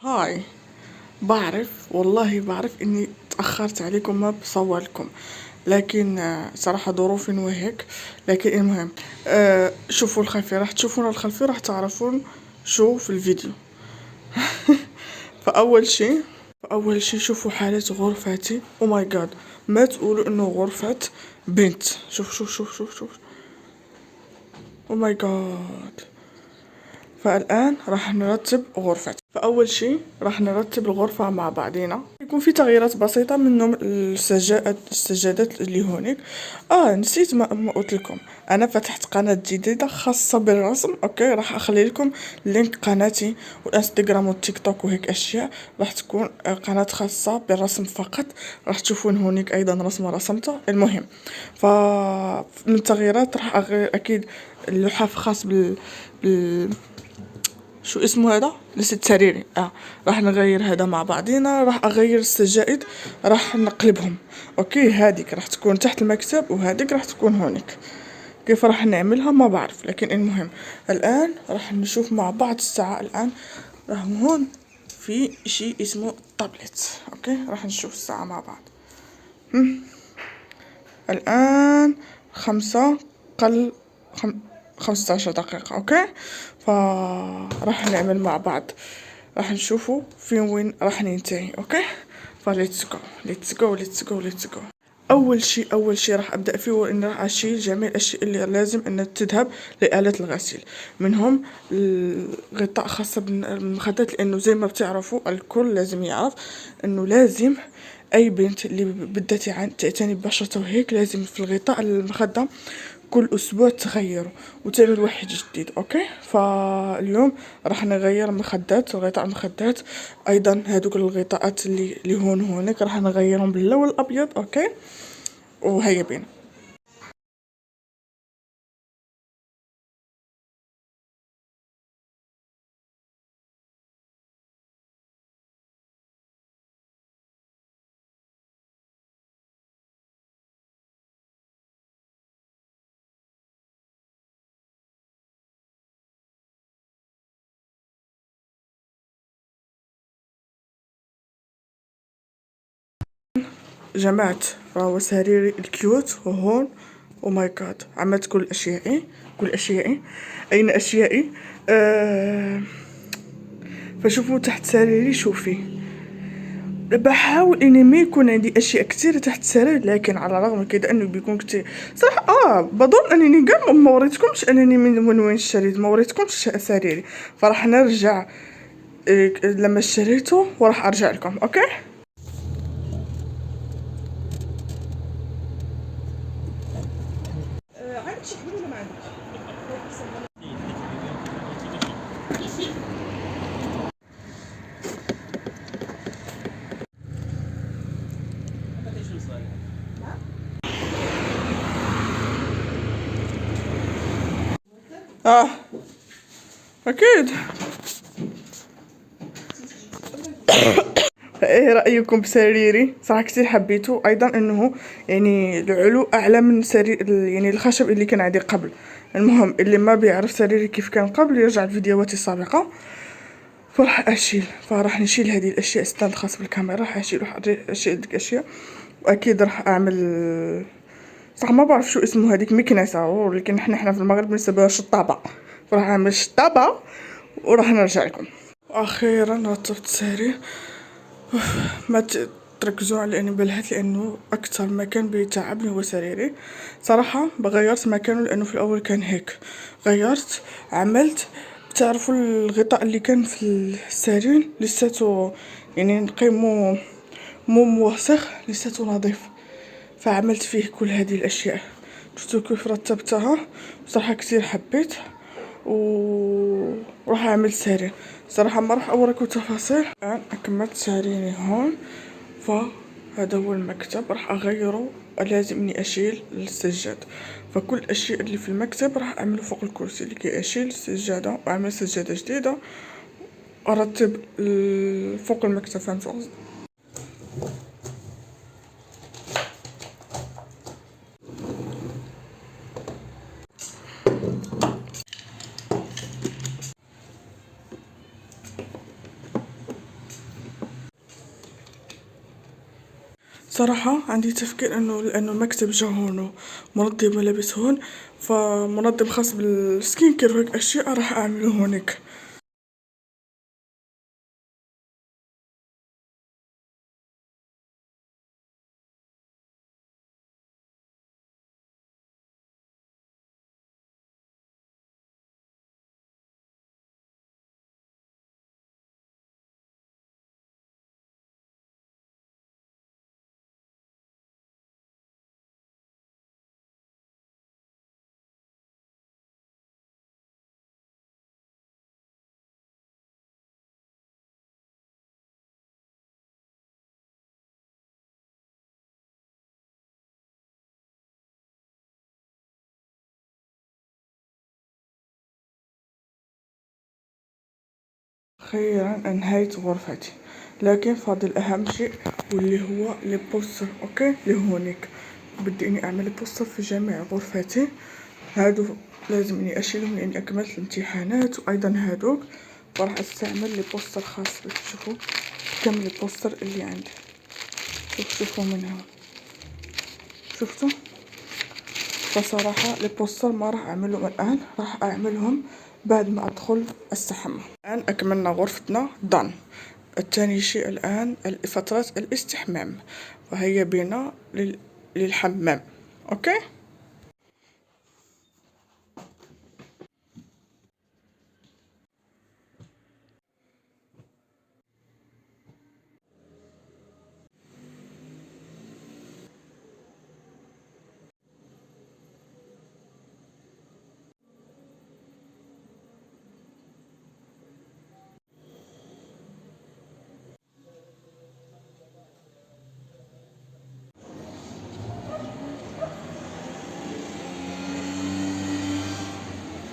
هاي. والله بعرف اني تأخرت عليكم ما بصور لكم، لكن صراحة ظروفي وهيك. لكن المهم شوفوا الخلفية، راح تشوفون الخلفية راح تعرفون شو في الفيديو. فأول شي شوفوا حالة غرفتي. او ماي جاد، ما تقولوا انه غرفة بنت. شوف. او ماي جاد. فالآن راح نرتب غرفتي. فأول شي راح نرتب الغرفة مع بعضينا. يكون في تغييرات بسيطة منهم السجادات اللي هونيك. نسيت ما قلت لكم، انا فتحت قناة جديدة خاصة بالرسم. اوكي، راح اخلي لكم لينك قناتي والانستغرام والتيك توك وهيك اشياء. راح تكون قناة خاصة بالرسم فقط. راح تشوفون هونيك ايضا رسمة رسمتها. المهم، من التغييرات راح اغير اكيد اللحاف خاص بال شو اسمه هذا، نسيت سريري. راح نغير هذا مع بعضينا. راح اغير السجائد، راح نقلبهم. اوكي، هذيك راح تكون تحت المكتب وهذيك راح تكون هونيك. كيف راح نعملها ما بعرف، لكن المهم الان راح نشوف مع بعض الساعة. الان راح هون في شيء اسمه التابلت. اوكي، راح نشوف الساعة مع بعض. الان 5 قل 15 دقيقة. اوكي، فراح نعمل مع بعض، راح نشوفوا فين وين راح ننتهي. اوكي، ليتس جو. اول شي راح ابدا فيه هو اني راح اشيل جميع الاشياء اللي لازم ان تذهب لآلة الغسيل. منهم الغطاء خاصة بالمخدات، لانه زي ما بتعرفوا الكل لازم يعرف انه لازم اي بنت اللي بدها تعتني ببشرتها وهيك لازم في الغطاء المخدة كل اسبوع تغيره وتعمل واحد جديد. اوكي، فاليوم راح نغير مخدات غطاء المخدات. ايضا هذوك الغطاءات اللي هونك راح نغيرهم باللون الابيض. اوكي، وهيا بينا. جمعت راهو سريري الكيوت وهون. او ماي جاد، عملت كل اشيائي. اين اشيائي؟ فشوفوا تحت سريري. شوفي، بحاول اني ما يكون عندي اشياء كتير تحت السرير، لكن على الرغم من كده انه بيكون كتير صراحه. بظن انني قبل ما وريتكمش انني من وين اشتريت، ما وريتكمش سريري. فراح نرجع لما اشتريته وراح ارجع لكم. اوكي، عندك شي ولا ما عندك؟ اكيد. ايه رأيكم بسريري؟ صراحة كتير حبيته. ايضا انه يعني العلو اعلى من سرير يعني الخشب اللي كان عندي قبل. المهم، اللي ما بيعرف سريري كيف كان قبل يرجع الفيديوهات السابقة. فراح نشيل هذه الاشياء. ستاند خاص بالكاميرا راح اشيل، اشيل ديك الاشياء. واكيد راح اعمل صح ما بعرف شو اسمه هذيك مكنسة، ولكن احنا في المغرب بنسميها شطابة. فراح اعمل شطابة وراح نرجع لكم. واخيرا رتبت سريري. ما تركزوا على اني بلهت، لانه اكثر مكان بيتعبني هو سريري. صراحه بغيرت مكانه لانه في الاول كان هيك. غيرت، عملت. بتعرفوا الغطاء اللي كان في السرير لساته يعني نقي مو موسخ، لساته نظيف. فعملت فيه كل هذه الاشياء. شفتوا كيف رتبتها؟ بصراحه كتير حبيت. وراح اعمل سرير. صراحة ما راح اوريكم تفاصيل. الان اكملت سريري هون. فهذا هو المكتب راح اغيره. لازم اني اشيل السجاد. فكل الاشياء اللي في المكتب راح اعمله فوق الكرسي لكي اشيل السجادة واعمل سجادة جديدة. ارتب فوق المكتب. فهمت قصدي؟ صراحة عندي تفكير انه لانه المكتب جا هون ومنظم ملابس هون، فمنظم خاص بالسكين كير وهيك اشياء راح اعمله هونيك. أخيرا انهيت غرفتي، لكن فاضل أهم شيء واللي هو البوستر. أوكي لهونيك بدي إني أعمل بوستر في جميع غرفتي. هادو لازم إني أشيلهم لأني أكملت الامتحانات، وأيضا هادوك فراح أستعمل البوستر خاص بي. شوفوا كم البوستر اللي عندي، شوفوا من هون، شفتوا؟ فصراحة البوستر ما راح أعملهم الآن، راح أعملهم بعد ما أدخل استحمى. الآن أكملنا غرفتنا دان. التاني شيء الآن فترة الاستحمام، وهيا بنا للحمام. أوكي.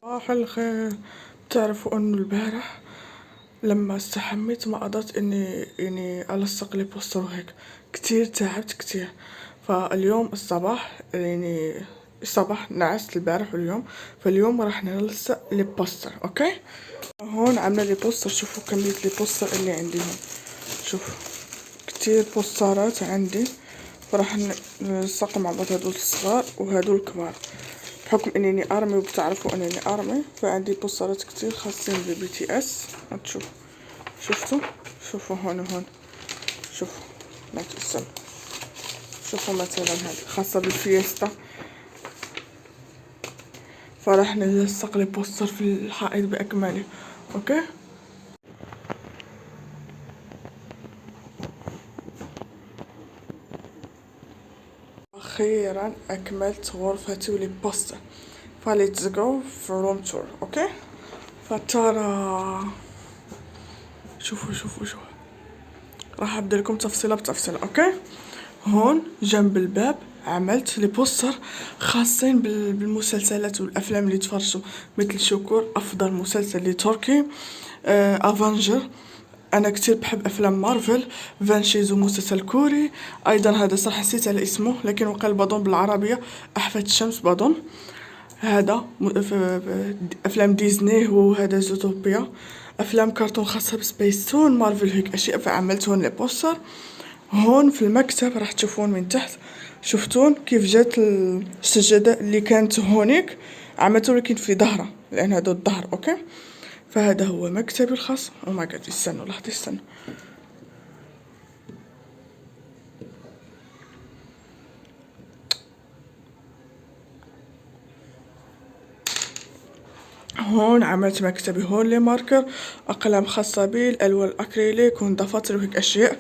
صباح الخير. تعرفوا انه البارح لما استحميت ما قدرت اني الصق لي بوستر وهيك، كتير تعبت كتير. فاليوم الصباح يعني الصباح نعست البارح واليوم، فاليوم راح نلصق لي بوستر. اوكي. هون عامله لي بوستر، شوفوا كمية لي بوستر اللي عندي هون، شوفوا كتير بوسترات عندي، فراح نلصقهم مع بعض، هدول الصغار وهدول الكبار. بحكم انني ارمي وبتعرفوا انني ارمي، فعندي بوسترات كتير خاصين ببي تي اس. هتشوفوا، شفتوا؟ شوفوا هون وهون، شوفوا لا تقسم. شوفوا مثلا هذه خاصة بالفيستا، فراح نلصق لي بوستر في الحائط باكمله. اوكي. اخيرا اكملت غرفتي وللبوستر، فليتس جو في روم تور. اوكي. فترى شوفوا راح ابدا لكم تفصيله بتفصيله. اوكي. هون جنب الباب عملت لي بوستر خاصين بالمسلسلات والافلام اللي تفرجوا، مثل شكور افضل مسلسل لتركي، افنجر، انا كتير بحب افلام مارفل، فانشيزو مسلسل كوري، ايضا هذا صح نسيت على اسمه لكن وقال بظن بالعربيه احفاد الشمس بظن، هذا افلام ديزني، وهذا زوتوبيا، افلام كرتون خاصه بسبيس تون مارفل هيك اشياء. فعملت هون لي بوستر. هون في المكتب راح تشوفون من تحت، شفتون كيف جات السجادة اللي كانت هونيك، عملته لكن في ظهره لان هذا الظهر. اوكي. فهذا هو مكتبي الخاص. او ماي جاد استنوا لحظه استنوا. هون عملت مكتبي، هون لي ماركر، اقلام خاصه بي، الالوان الاكريليك، وهون دفاتر وهيك اشياء.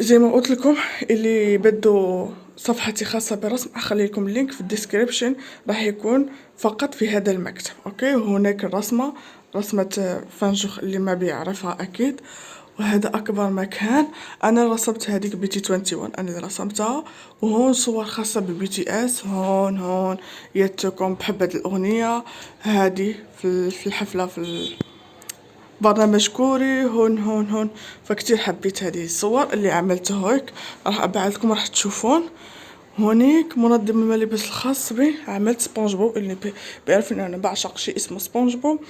زي ما قلت لكم اللي بده صفحتي خاصة بالرسم اخلي لكم اللينك في الديسكريبشن، راح يكون فقط في هذا المكتب. اوكي. وهناك الرسمة، رسمة فنجخ اللي ما بيعرفها اكيد. وهذا اكبر مكان انا رسمت هذيك بي تي 21 انا اللي رسمتها. وهون صور خاصة ببي تي اس، هون يتكم بحب هاد الاغنية هادي في الحفلة في برنامج كوري، هون. فكتير حبيت هذه الصور اللي عملتها هيك، راح ابعث لكم راح تشوفون. هونيك منظم الملابس الخاص بي، عملت سبونج بوب اللي بيعرف ان انا بعشق شيء اسمه سبونج بوب.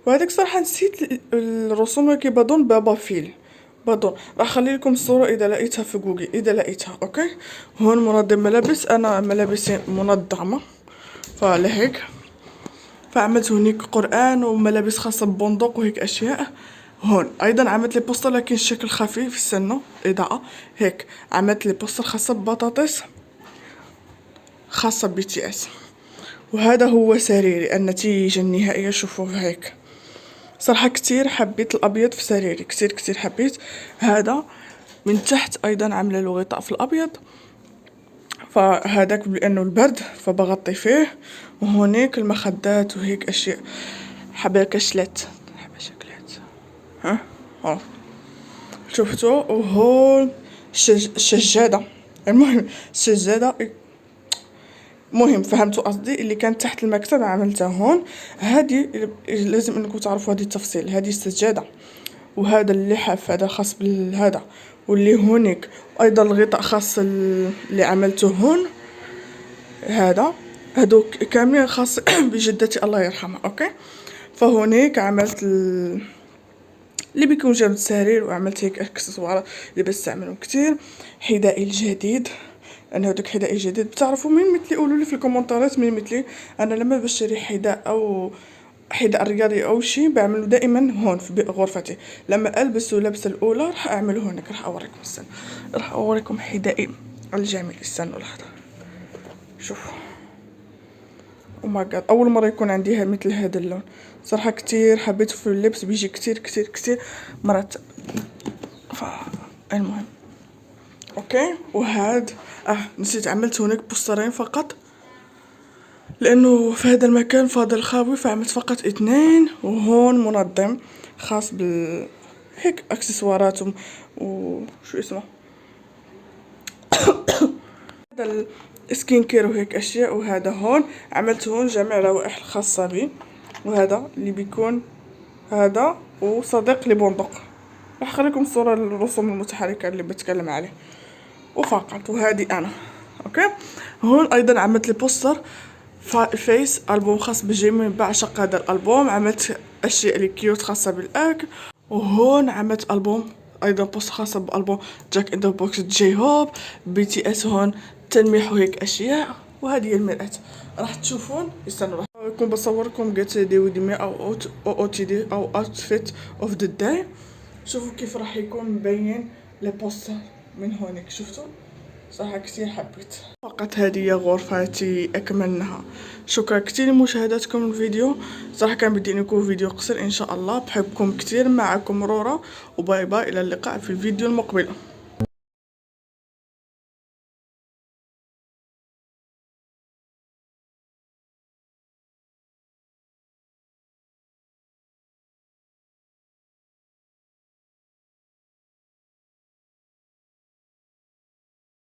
وهذيك صراحه نسيت الرسوم كي بظن بابا فيل. باردون، راح اخلي لكم الصورة اذا لقيتها في جوجل، اذا لقيتها. اوكي، هون منظم ملابس، انا ملابسي منظمة فلهيك، فعملت هونيك قرآن وملابس خاصة ببندق وهيك اشياء. هون ايضا عملت لي بوستر لكن الشكل خفيف، استنوا اضاءة هيك، عملت لي بوستر خاصة ببطاطس خاصة بي تي اس. وهذا هو سريري، النتيجة النهائية شوفوا هيك. صراحة كتير حبيت الابيض في سريري، كتير كتير حبيت. هذا من تحت ايضا عامله له غطاء في الابيض، فهذاك لانه البرد فبغطي فيه. وهونيك المخدات وهيك اشياء، حبة شكلات، ها ها شفتوا. وهون السجادة، المهم السجادة، مهم فهمتوا قصدي، اللي كانت تحت المكتب عملتها هون. هذه لازم انكم تعرفوا هذه التفصيل، هذه السجادة، وهذا اللحاف هذا خاص بالهذا، واللي هونيك ايضا الغطاء خاص اللي عملته هون. هادو كاملين خاص بجدتي الله يرحمها. اوكي، فهونيك عملت اللي بيكون جنب السرير، وعملت هيك اكسسوارات اللي بستعملهم كتير. حذائي الجديد، انا هذوك حذائي جديد، بتعرفوا مين مثلي؟ قولوا لي في الكومنتات مين مثلي. انا لما بشتري حذاء او حذاء رياضي او شي بعمله دائما هون في غرفتي. لما البسه لبسه الاولى راح اعمله هونك، راح اوريكم استنى، راح اوريكم حذائي الجميل. استنوا لحظه، شوفوا. او ماي جاد، اول مره يكون عندي مثل هذا اللون. صراحه كتير حبيته في اللبس، بيجي كتير كتير كتير مرات. المهم اوكي. وهاد نسيت، عملت هناك بوسترين فقط لانه في هذا المكان فاضل خاوي، فعملت فقط 2. وهون منظم خاص بال هيك اكسسوارات وشو اسمه هذا السكين كير وهيك اشياء. وهذا هون عملت هون جميع الروائح الخاصة بي، وهذا اللي بيكون هذا وصديق لبندق. راح اخليكم صورة الرسوم المتحركة اللي بتكلم عليه وفقط. وهذه انا اوكي. هون ايضا عملت لي بوستر فيس البوم خاص بجيمي، بعشق هذا الالبوم. عملت اشياء اللي كيوت خاصة بالاكل. وهون عملت البوم ايضا بوست خاصة بالبوم جاك ان ذا بوكس جي هوب بي تي اس. هون تلميح وهيك اشياء. وهذه هي المرآة، راح تشوفون. استنوا راح اكون بصوركم جيت دي ودي او او تي دي او اوتفيت اوف ذا داي. شوفوا كيف راح يكون مبين البوستر من هونيك، شفتوا؟ صراحة كتير حبيت. فقط هذه هي غرفتي اكملناها. شكرا كتير لمشاهدتكم الفيديو. صراحة كان بدي يكون فيديو قصير ان شاء الله. بحبكم كتير، معكم رورا، وباي باي، الى اللقاء في الفيديو المقبل.